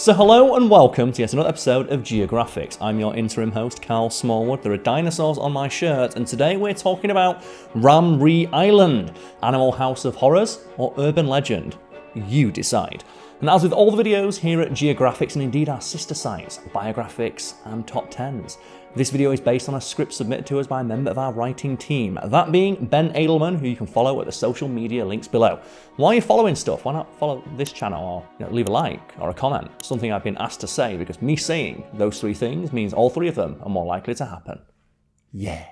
So hello and welcome to yet another episode of Geographics. I'm your interim host, Carl Smallwood. There are dinosaurs on my shirt, and today we're talking about Ramree Island, animal house of horrors or urban legend. You decide. And as with all the videos here at Geographics and indeed our sister sites, Biographics and Top 10s, this video is based on a script submitted to us by a member of our writing team, that being Ben Edelman, who you can follow at the social media links below. While you're following stuff, why not follow this channel or leave a like or a comment? Something I've been asked to say because me saying those three things means all three of them are more likely to happen. Yeah.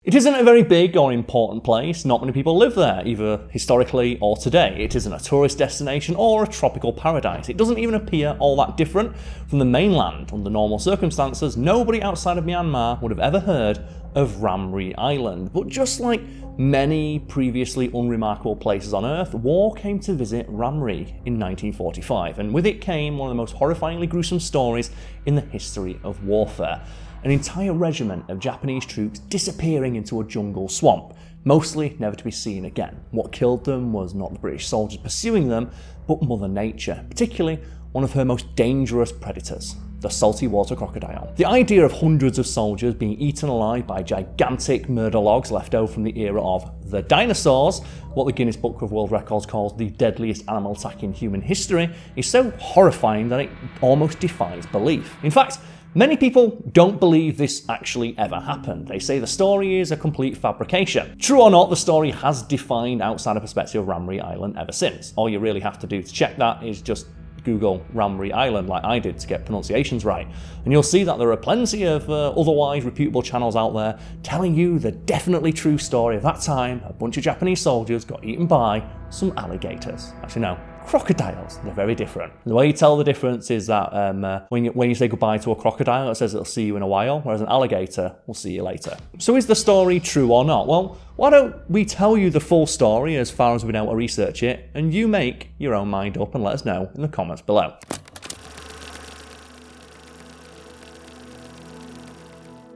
It isn't a very big or important place. Not many people live there, either historically or today. It isn't a tourist destination or a tropical paradise. It doesn't even appear all that different from the mainland. Under normal circumstances, nobody outside of Myanmar would have ever heard of Ramree Island. But just like many previously unremarkable places on Earth, war came to visit Ramree in 1945, and with it came one of the most horrifyingly gruesome stories in the history of warfare. An entire regiment of Japanese troops disappearing into a jungle swamp, mostly never to be seen again. What killed them was not the British soldiers pursuing them, but Mother Nature, particularly one of her most dangerous predators, the saltwater crocodile. The idea of hundreds of soldiers being eaten alive by gigantic murder logs left over from the era of the dinosaurs, what the Guinness Book of World Records calls the deadliest animal attack in human history, is so horrifying that it almost defies belief. In fact, many people don't believe this actually ever happened. They say the story is a complete fabrication. True or not, the story has defined outside the perspective of Ramree Island ever since. All you really have to do to check that is just Google Ramree Island like I did to get pronunciations right. And you'll see that there are plenty of otherwise reputable channels out there telling you the definitely true story of that time a bunch of Japanese soldiers got eaten by some alligators. Actually no, crocodiles. They're very different. The way you tell the difference is that when you say goodbye to a crocodile, it says it'll see you in a while, whereas an alligator will see you later. So is the story true or not? Well, why don't we tell you the full story as far as we've been able to research it, and you make your own mind up and let us know in the comments below.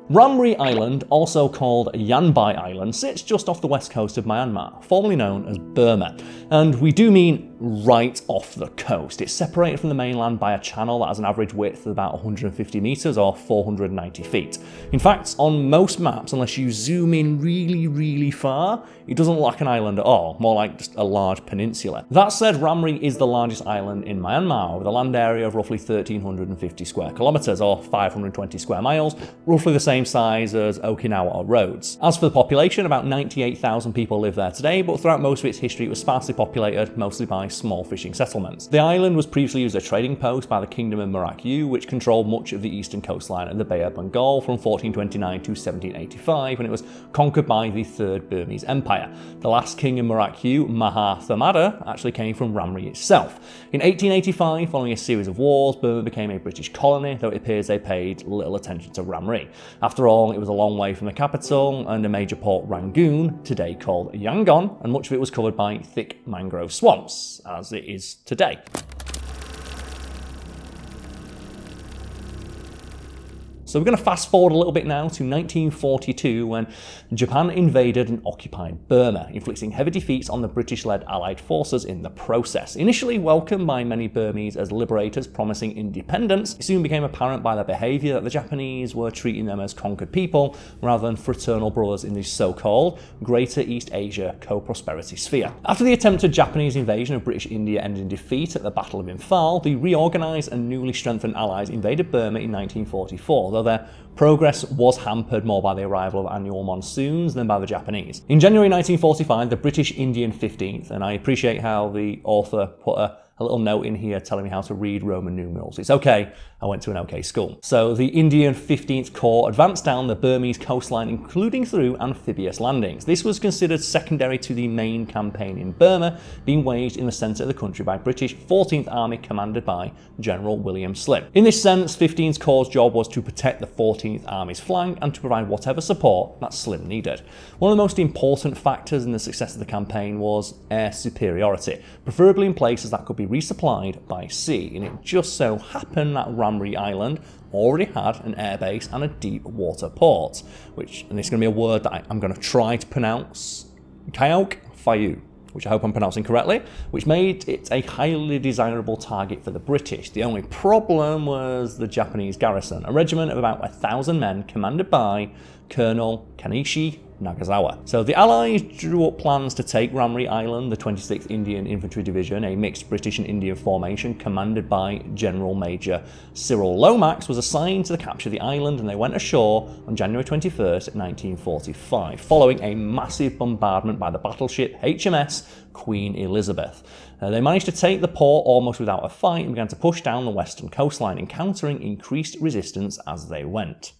Ramree Island, also called Yanbai Island, sits just off the west coast of Myanmar, formerly known as Burma. And we do mean right off the coast. It's separated from the mainland by a channel that has an average width of about 150 metres or 490 feet. In fact, on most maps, unless you zoom in really far, it doesn't look like an island at all, more like just a large peninsula. That said, Ramree is the largest island in Myanmar, with a land area of roughly 1,350 square kilometres or 520 square miles, roughly the same size as Okinawa or Rhodes. As for the population, about 98,000 people live there today, but throughout most of its history it was sparsely populated, mostly by small fishing settlements. The island was previously used as a trading post by the Kingdom of Murakyu, which controlled much of the eastern coastline of the Bay of Bengal from 1429 to 1785, when it was conquered by the Third Burmese Empire. The last king of Murakyu, Maha Thamada, actually came from Ramree itself. In 1885, following a series of wars, Burma became a British colony, though it appears they paid little attention to Ramree. After all, it was a long way from the capital and a major port, Rangoon, today called Yangon, and much of it was covered by thick mangrove swamps, as it is today. So we're going to fast forward a little bit now to 1942, when Japan invaded and occupied Burma, inflicting heavy defeats on the British-led Allied forces in the process. Initially welcomed by many Burmese as liberators promising independence, it soon became apparent by their behaviour that the Japanese were treating them as conquered people rather than fraternal brothers in the so-called Greater East Asia co-prosperity sphere. After the attempted Japanese invasion of British India ended in defeat at the Battle of Imphal, the reorganised and newly strengthened Allies invaded Burma in 1944, though their progress was hampered more by the arrival of annual monsoons than by the Japanese. In January 1945, the British Indian 15th, and I appreciate how the author put a little note in here telling me how to read Roman numerals. It's okay, I went to an okay school. So the Indian 15th Corps advanced down the Burmese coastline, including through amphibious landings. This was considered secondary to the main campaign in Burma, being waged in the centre of the country by British 14th Army commanded by General William Slim. In this sense, 15th Corps' job was to protect the 14th Army's flank and to provide whatever support that Slim needed. One of the most important factors in the success of the campaign was air superiority, preferably in places that could be resupplied by sea, and it just so happened that Ramree Island already had an airbase and a deep water port, and it's going to be a word that I'm going to try to pronounce Kyauk Phayu, which I hope I'm pronouncing correctly, which made it a highly desirable target for the British. The only problem was the Japanese garrison, a regiment of about 1,000 men commanded by Colonel Kanishi Nagasawa. So the Allies drew up plans to take Ramree Island. The 26th Indian Infantry Division, a mixed British and Indian formation commanded by General Major Cyril Lomax, was assigned to capture the island, and they went ashore on January 21st, 1945, following a massive bombardment by the battleship HMS Queen Elizabeth. They managed to take the port almost without a fight and began to push down the western coastline, encountering increased resistance as they went.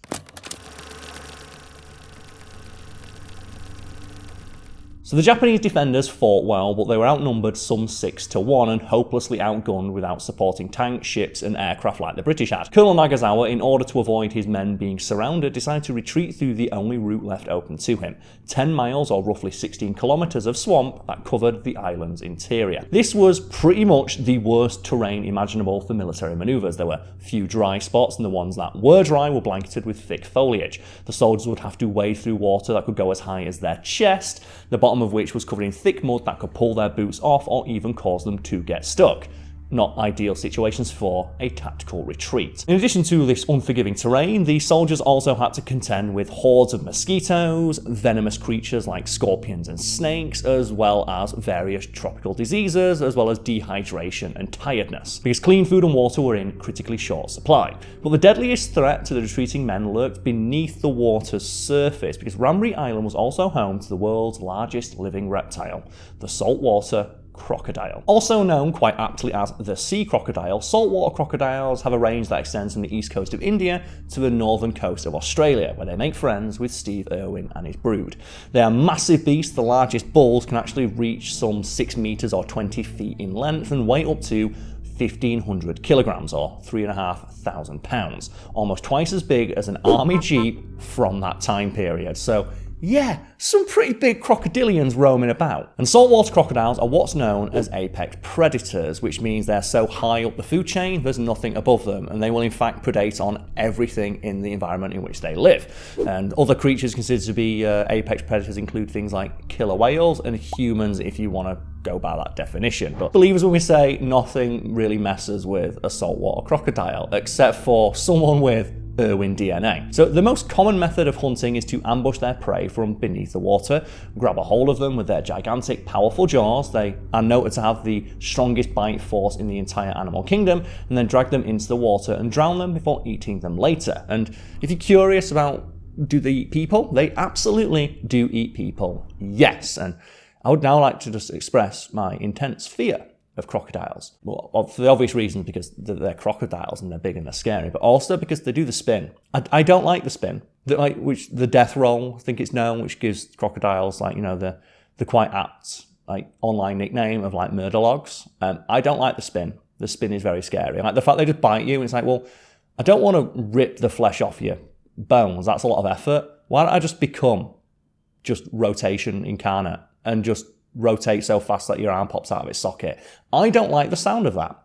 So the Japanese defenders fought well, but they were outnumbered some 6-1 and hopelessly outgunned without supporting tanks, ships and aircraft like the British had. Colonel Nagasawa, in order to avoid his men being surrounded, decided to retreat through the only route left open to him, 10 miles or roughly 16 kilometres of swamp that covered the island's interior. This was pretty much the worst terrain imaginable for military manoeuvres. There were few dry spots, and the ones that were dry were blanketed with thick foliage. The soldiers would have to wade through water that could go as high as their chest, the bottom of which was covered in thick mud that could pull their boots off or even cause them to get stuck. Not ideal situations for a tactical retreat. In addition to this unforgiving terrain, the soldiers also had to contend with hordes of mosquitoes, venomous creatures like scorpions and snakes, as well as various tropical diseases, as well as dehydration and tiredness, because clean food and water were in critically short supply. But the deadliest threat to the retreating men lurked beneath the water's surface, because Ramree Island was also home to the world's largest living reptile, the saltwater crocodile. Also known quite aptly as the sea crocodile, saltwater crocodiles have a range that extends from the east coast of India to the northern coast of Australia, where they make friends with Steve Irwin and his brood. They are massive beasts. The largest bulls can actually reach some 6 meters or 20 feet in length and weigh up to 1,500 kilograms or 3,500 pounds, almost twice as big as an army jeep from that time period. So yeah, some pretty big crocodilians roaming about. And saltwater crocodiles are what's known as apex predators, which means they're so high up the food chain there's nothing above them, and they will in fact predate on everything in the environment in which they live. And other creatures considered to be apex predators include things like killer whales and humans, if you want to go by that definition. But believe us when we say nothing really messes with a saltwater crocodile, except for someone with Irwin DNA. So the most common method of hunting is to ambush their prey from beneath the water, grab a hold of them with their gigantic, powerful jaws. They are noted to have the strongest bite force in the entire animal kingdom, and then drag them into the water and drown them before eating them later. And if you're curious about do they eat people, they absolutely do eat people, yes. And I would now like to just express my intense fear of crocodiles. Well, for the obvious reasons, because they're crocodiles and they're big and they're scary, but also because they do the spin. I don't like the spin. Which the death roll, I think it's known, which gives crocodiles the quite apt online nickname of murder logs. I don't like the spin. The spin is very scary. Like the fact they just bite you, and it's like, well, I don't want to rip the flesh off your bones. That's a lot of effort. Why don't I just become just rotation incarnate and just rotate so fast that your arm pops out of its socket? I don't like the sound of that.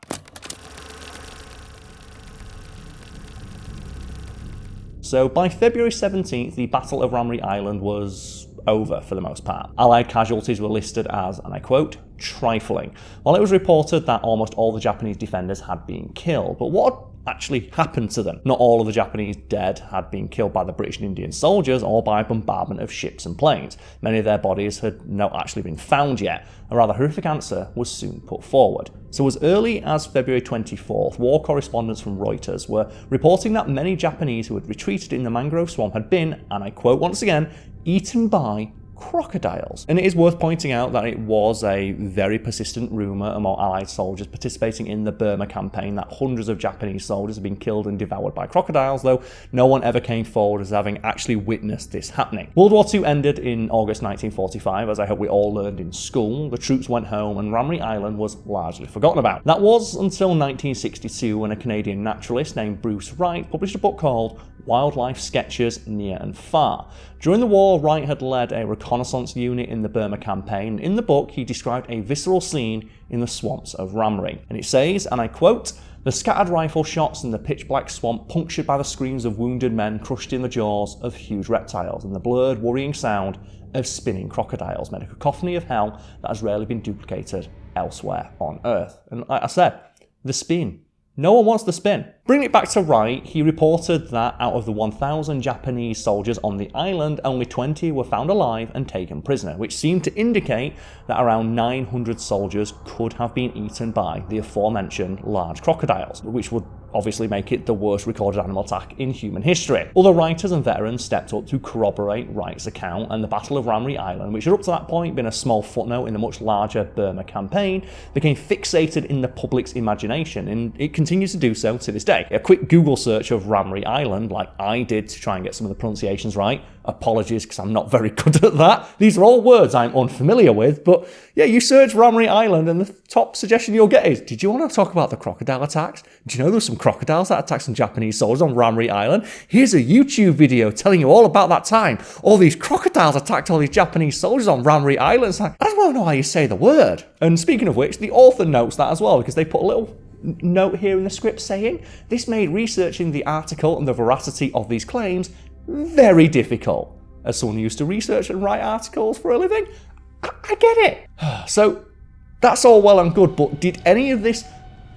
So by February 17th, the Battle of Ramree Island was over for the most part. Allied casualties were listed as, and I quote, trifling, while it was reported that almost all the Japanese defenders had been killed. But what actually happened to them? Not all of the Japanese dead had been killed by the British and Indian soldiers or by bombardment of ships and planes. Many of their bodies had not actually been found yet. A rather horrific answer was soon put forward. So as early as February 24th, war correspondents from Reuters were reporting that many Japanese who had retreated in the mangrove swamp had been, and I quote once again, eaten by crocodiles. And it is worth pointing out that it was a very persistent rumour among Allied soldiers participating in the Burma campaign that hundreds of Japanese soldiers had been killed and devoured by crocodiles, though no one ever came forward as having actually witnessed this happening. World War II ended in August 1945, as I hope we all learned in school. The troops went home and Ramree Island was largely forgotten about. That was until 1962, when a Canadian naturalist named Bruce Wright published a book called Wildlife Sketches Near and Far. During the war, Wright had led a reconnaissance unit in the Burma campaign. In the book, he described a visceral scene in the swamps of Ramree. And it says, and I quote, "The scattered rifle shots in the pitch-black swamp, punctured by the screams of wounded men crushed in the jaws of huge reptiles, and the blurred, worrying sound of spinning crocodiles made a cacophony of hell that has rarely been duplicated elsewhere on Earth. And like I said, the spin. No one wants the spin. Bringing it back to Wright, he reported that out of the 1,000 Japanese soldiers on the island, only 20 were found alive and taken prisoner, which seemed to indicate that around 900 soldiers could have been eaten by the aforementioned large crocodiles, which would obviously make it the worst recorded animal attack in human history. Other writers and veterans stepped up to corroborate Wright's account, and the Battle of Ramree Island, which had up to that point been a small footnote in the much larger Burma campaign, became fixated in the public's imagination, and it continues to do so to this day. A quick Google search of Ramree Island, like I did to try and get some of the pronunciations right, apologies because I'm not very good at that. These are all words I'm unfamiliar with, but yeah, you search Ramree Island and the top suggestion you'll get is, did you want to talk about the crocodile attacks? Do you know there were some crocodiles that attacked some Japanese soldiers on Ramree Island? Here's a YouTube video telling you all about that time. All these crocodiles attacked all these Japanese soldiers on Ramree Island. It's like, I just want to know how you say the word. And speaking of which, the author notes that as well, because they put a little note here in the script saying, this made researching the article and the veracity of these claims very difficult. As someone who used to research and write articles for a living, I get it. So that's all well and good, but did any of this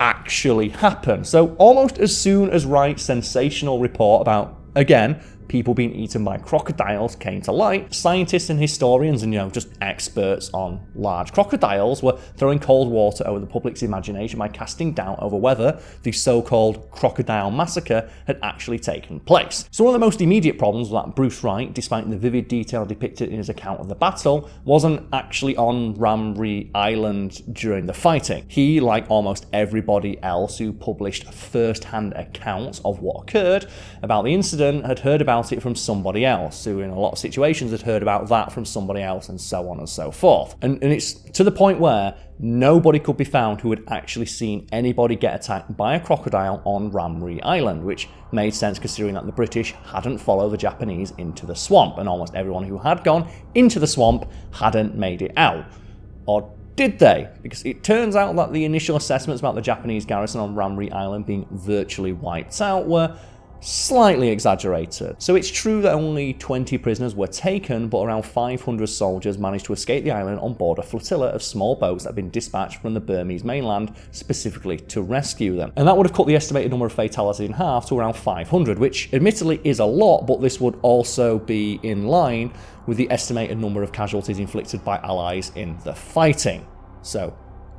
actually happen? So almost as soon as Wright's sensational report about, again, people being eaten by crocodiles came to light, scientists and historians and, just experts on large crocodiles were throwing cold water over the public's imagination by casting doubt over whether the so-called crocodile massacre had actually taken place. So one of the most immediate problems was that Bruce Wright, despite the vivid detail depicted in his account of the battle, wasn't actually on Ramree Island during the fighting. He, like almost everybody else who published first-hand accounts of what occurred about the incident, had heard about it from somebody else, who in a lot of situations had heard about that from somebody else, and so on and so forth. And it's to the point where nobody could be found who had actually seen anybody get attacked by a crocodile on Ramree Island, which made sense considering that the British hadn't followed the Japanese into the swamp, and almost everyone who had gone into the swamp hadn't made it out. Or did they? Because it turns out that the initial assessments about the Japanese garrison on Ramree Island being virtually wiped out were slightly exaggerated. So it's true that only 20 prisoners were taken, but around 500 soldiers managed to escape the island on board a flotilla of small boats that had been dispatched from the Burmese mainland specifically to rescue them. And that would have cut the estimated number of fatalities in half to around 500, which admittedly is a lot, but this would also be in line with the estimated number of casualties inflicted by allies in the fighting. So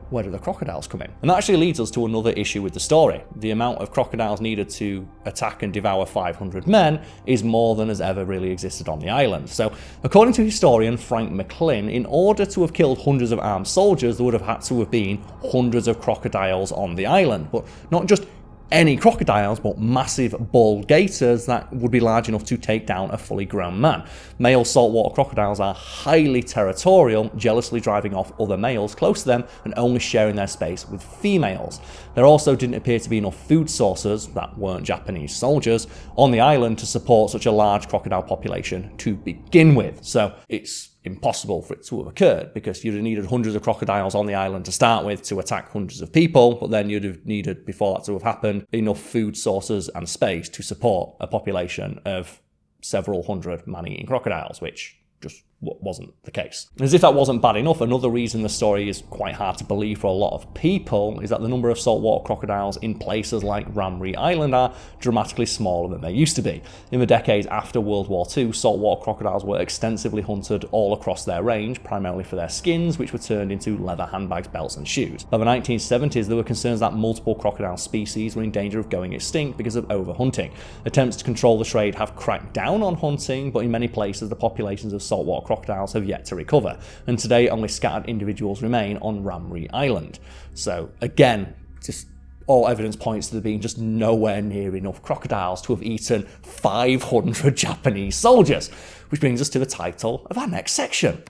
where do the crocodiles come in? And that actually leads us to another issue with the story. The amount of crocodiles needed to attack and devour 500 men is more than has ever really existed on the island. So, according to historian Frank McLean, in order to have killed hundreds of armed soldiers, there would have had to have been hundreds of crocodiles on the island. But not just any crocodiles, but massive bull gators that would be large enough to take down a fully grown man. Male saltwater crocodiles are highly territorial, jealously driving off other males close to them and only sharing their space with females. There also didn't appear to be enough food sources, that weren't Japanese soldiers, on the island to support such a large crocodile population to begin with. So it's impossible for it to have occurred, because you'd have needed hundreds of crocodiles on the island to start with to attack hundreds of people, but then you'd have needed, before that to have happened, enough food sources and space to support a population of several hundred man-eating crocodiles, which just wasn't the case. As if that wasn't bad enough, another reason the story is quite hard to believe for a lot of people is that the number of saltwater crocodiles in places like Ramree Island are dramatically smaller than they used to be. In the decades after World War II, saltwater crocodiles were extensively hunted all across their range, primarily for their skins, which were turned into leather handbags, belts and shoes. By the 1970s, there were concerns that multiple crocodile species were in danger of going extinct because of overhunting. Attempts to control the trade have cracked down on hunting, but in many places the populations of saltwater crocodiles have yet to recover, and today only scattered individuals remain on Ramree Island. So again, just all evidence points to there being just nowhere near enough crocodiles to have eaten 500 Japanese soldiers, which brings us to the title of our next section.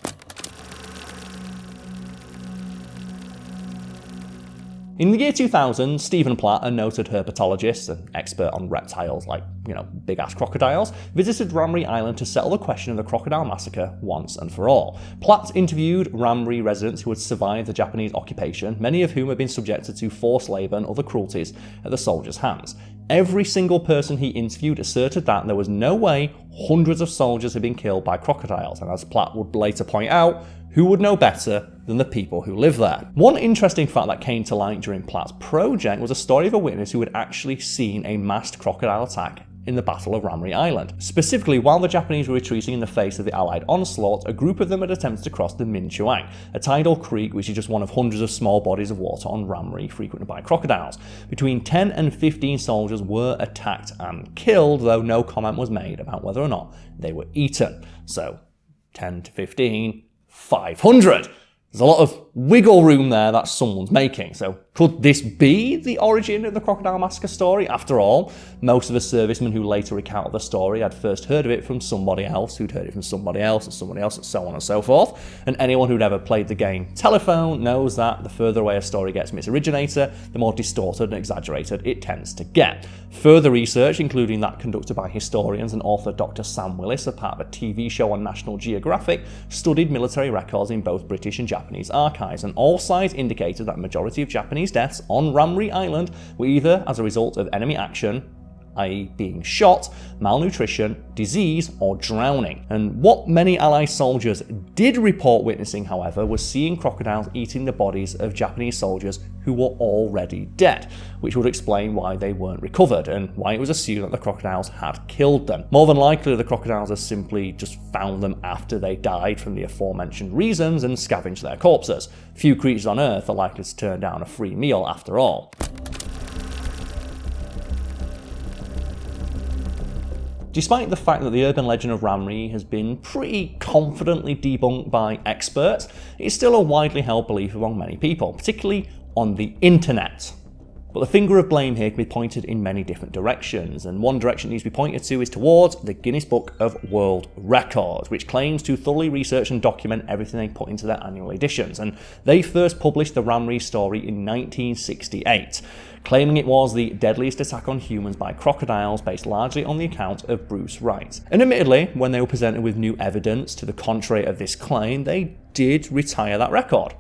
In the year 2000, Stephen Platt, a noted herpetologist and expert on reptiles like, big-ass crocodiles, visited Ramree Island to settle the question of the crocodile massacre once and for all. Platt interviewed Ramree residents who had survived the Japanese occupation, many of whom had been subjected to forced labour and other cruelties at the soldiers' hands. Every single person he interviewed asserted that there was no way hundreds of soldiers had been killed by crocodiles, and as Platt would later point out, who would know better than the people who live there? One interesting fact that came to light during Platt's project was a story of a witness who had actually seen a massed crocodile attack in the Battle of Ramree Island. Specifically, while the Japanese were retreating in the face of the Allied onslaught, a group of them had attempted to cross the Min Chuang, a tidal creek which is just one of hundreds of small bodies of water on Ramree frequented by crocodiles. Between 10 and 15 soldiers were attacked and killed, though no comment was made about whether or not they were eaten. So, 10 to 15, 500! There's a lot of wiggle room there that someone's making. So could this be the origin of the Crocodile Massacre story? After all, most of the servicemen who later recounted the story had first heard of it from somebody else, who'd heard it from somebody else, and so on and so forth. And anyone who'd ever played the game Telephone knows that the further away a story gets from its originator, the more distorted and exaggerated it tends to get. Further research, including that conducted by historians and author Dr. Sam Willis, a part of a TV show on National Geographic, studied military records in both British and Japanese archives, and all sides indicated that the majority of Japanese deaths on Ramree Island were either as a result of enemy action, i.e. being shot, malnutrition, disease, or drowning. And what many Allied soldiers did report witnessing, however, was seeing crocodiles eating the bodies of Japanese soldiers who were already dead, which would explain why they weren't recovered and why it was assumed that the crocodiles had killed them. More than likely, the crocodiles had simply just found them after they died from the aforementioned reasons and scavenged their corpses. Few creatures on Earth are likely to turn down a free meal after all. Despite the fact that the urban legend of Ramree has been pretty confidently debunked by experts, it's still a widely held belief among many people, particularly on the internet. But the finger of blame here can be pointed in many different directions, and one direction it needs to be pointed to is towards the Guinness Book of World Records, which claims to thoroughly research and document everything they put into their annual editions, and they first published the Ramree story in 1968, claiming it was the deadliest attack on humans by crocodiles based largely on the account of Bruce Wright. And admittedly, when they were presented with new evidence to the contrary of this claim, they did retire that record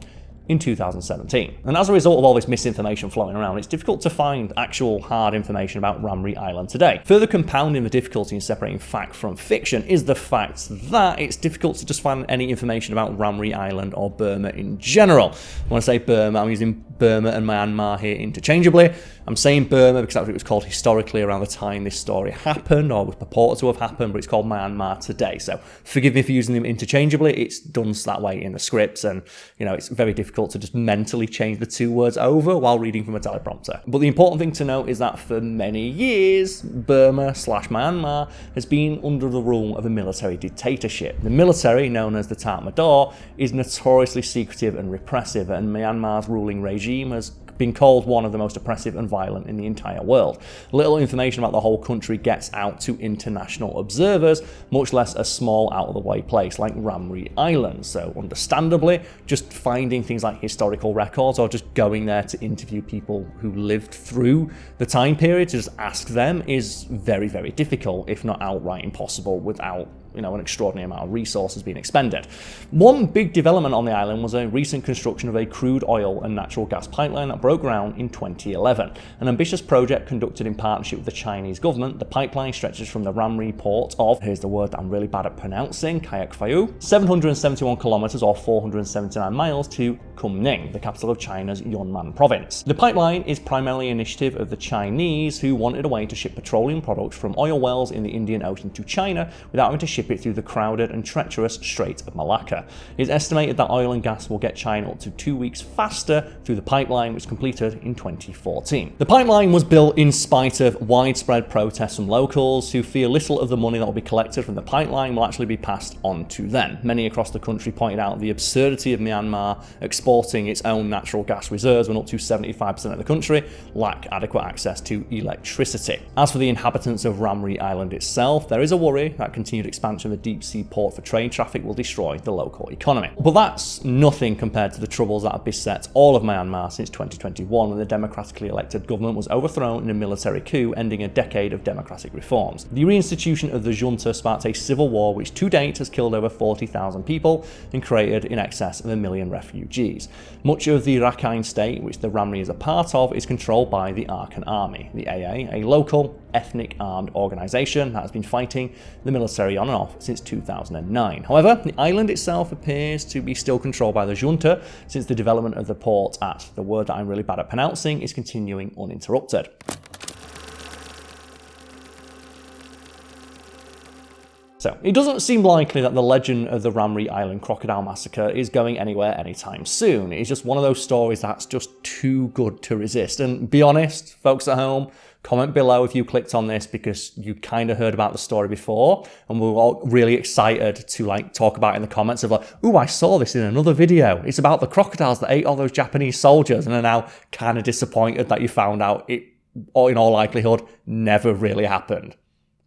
in 2017. And as a result of all this misinformation flowing around, it's difficult to find actual hard information about Ramree Island today. Further compounding the difficulty in separating fact from fiction is the fact that it's difficult to just find any information about Ramree Island or Burma in general. When I say Burma, I'm using Burma and Myanmar here interchangeably. I'm saying Burma because that's what it was called historically around the time this story happened, or was purported to have happened, but it's called Myanmar today. So forgive me for using them interchangeably. It's done that way in the scripts, and it's very difficult to just mentally change the two words over while reading from a teleprompter. But the important thing to note is that for many years, Burma/Myanmar has been under the rule of a military dictatorship. The military, known as the Tatmadaw, is notoriously secretive and repressive, and Myanmar's ruling regime has been called one of the most oppressive and violent in the entire world. Little information about the whole country gets out to international observers, much less a small out-of-the-way place like Ramree Island. So understandably, just finding things like historical records or just going there to interview people who lived through the time period to just ask them is very, very difficult, if not outright impossible, without an extraordinary amount of resources being expended. One big development on the island was a recent construction of a crude oil and natural gas pipeline that broke ground in 2011. An ambitious project conducted in partnership with the Chinese government. The pipeline stretches from the Ramree port of, here's the word that I'm really bad at pronouncing, Kayak Phayou, 771 kilometers or 479 miles to Kunming, the capital of China's Yunnan province. The pipeline is primarily an initiative of the Chinese, who wanted a way to ship petroleum products from oil wells in the Indian Ocean to China without having to ship it through the crowded and treacherous Strait of Malacca. It's estimated that oil and gas will get China up to 2 weeks faster through the pipeline, which was completed in 2014. The pipeline was built in spite of widespread protests from locals who fear little of the money that will be collected from the pipeline will actually be passed on to them. Many across the country pointed out the absurdity of Myanmar exporting its own natural gas reserves when up to 75% of the country lack adequate access to electricity. As for the inhabitants of Ramree Island itself, there is a worry that continued expansion expansion of a deep sea port for trade traffic will destroy the local economy. But that's nothing compared to the troubles that have beset all of Myanmar since 2021, when the democratically elected government was overthrown in a military coup, ending a decade of democratic reforms. The reinstitution of the junta sparked a civil war which to date has killed over 40,000 people and created in excess of 1 million refugees. Much of the Rakhine state, which the Ramree is a part of, is controlled by the Arkhan Army, the AA, a local ethnic armed organisation that has been fighting the military on and off since 2009. However, the island itself appears to be still controlled by the junta, since the development of the port at, the word that I'm really bad at pronouncing, is continuing uninterrupted. So, it doesn't seem likely that the legend of the Ramree Island crocodile massacre is going anywhere anytime soon. It's just one of those stories that's just too good to resist. And be honest, folks at home, comment below if you clicked on this because you kind of heard about the story before and we're all really excited to talk about it in the comments of ooh, I saw this in another video. It's about the crocodiles that ate all those Japanese soldiers, and are now kind of disappointed that you found out it, or in all likelihood, never really happened.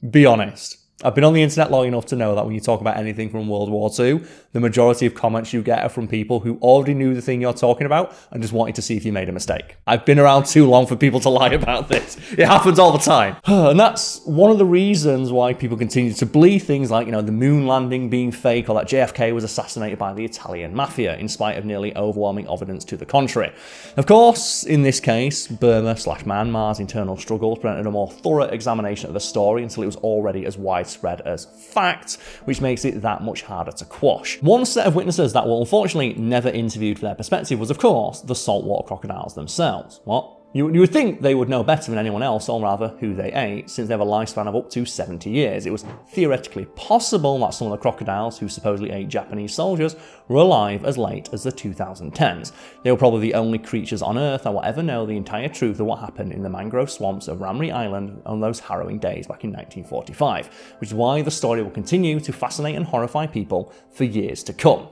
Be honest. I've been on the internet long enough to know that when you talk about anything from World War II, the majority of comments you get are from people who already knew the thing you're talking about and just wanted to see if you made a mistake. I've been around too long for people to lie about this. It happens all the time. And that's one of the reasons why people continue to believe things like, the moon landing being fake, or that JFK was assassinated by the Italian mafia, in spite of nearly overwhelming evidence to the contrary. Of course, in this case, Burma/Myanmar's internal struggles prevented a more thorough examination of the story until it was already as widespread as fact, which makes it that much harder to quash. One set of witnesses that were unfortunately never interviewed for their perspective was, of course, the saltwater crocodiles themselves. What? You would think they would know better than anyone else, or rather who they ate, since they have a lifespan of up to 70 years. It was theoretically possible that some of the crocodiles who supposedly ate Japanese soldiers were alive as late as the 2010s. They were probably the only creatures on Earth that will ever know the entire truth of what happened in the mangrove swamps of Ramree Island on those harrowing days back in 1945, which is why the story will continue to fascinate and horrify people for years to come.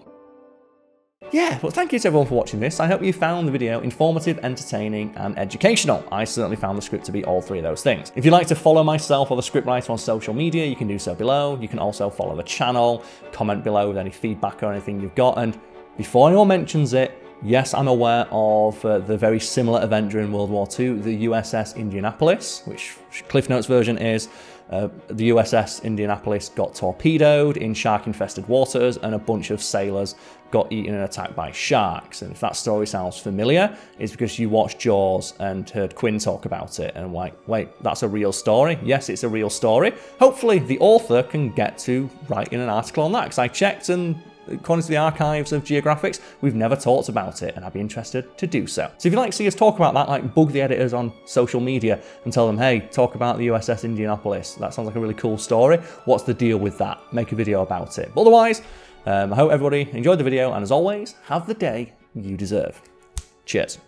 Yeah, but thank you to everyone for watching this. I hope you found the video informative, entertaining, and educational. I certainly found the script to be all three of those things. If you'd like to follow myself or the scriptwriter on social media, you can do so below. You can also follow the channel, comment below with any feedback or anything you've got. And before anyone mentions it, yes, I'm aware of the very similar event during World War II, the USS Indianapolis, which Cliff Notes version is the USS Indianapolis got torpedoed in shark-infested waters and a bunch of sailors got eaten and attacked by sharks. And if that story sounds familiar, it's because you watched Jaws and heard Quinn talk about it and wait, that's a real story? Yes, it's a real story. Hopefully the author can get to writing an article on that, because I checked and according to the archives of Geographics, we've never talked about it, and I'd be interested to do so. So if you'd like to see us talk about that, bug the editors on social media and tell them, hey, talk about the USS Indianapolis. That sounds like a really cool story. What's the deal with that? Make a video about it. But otherwise, I hope everybody enjoyed the video, and as always, have the day you deserve. Cheers.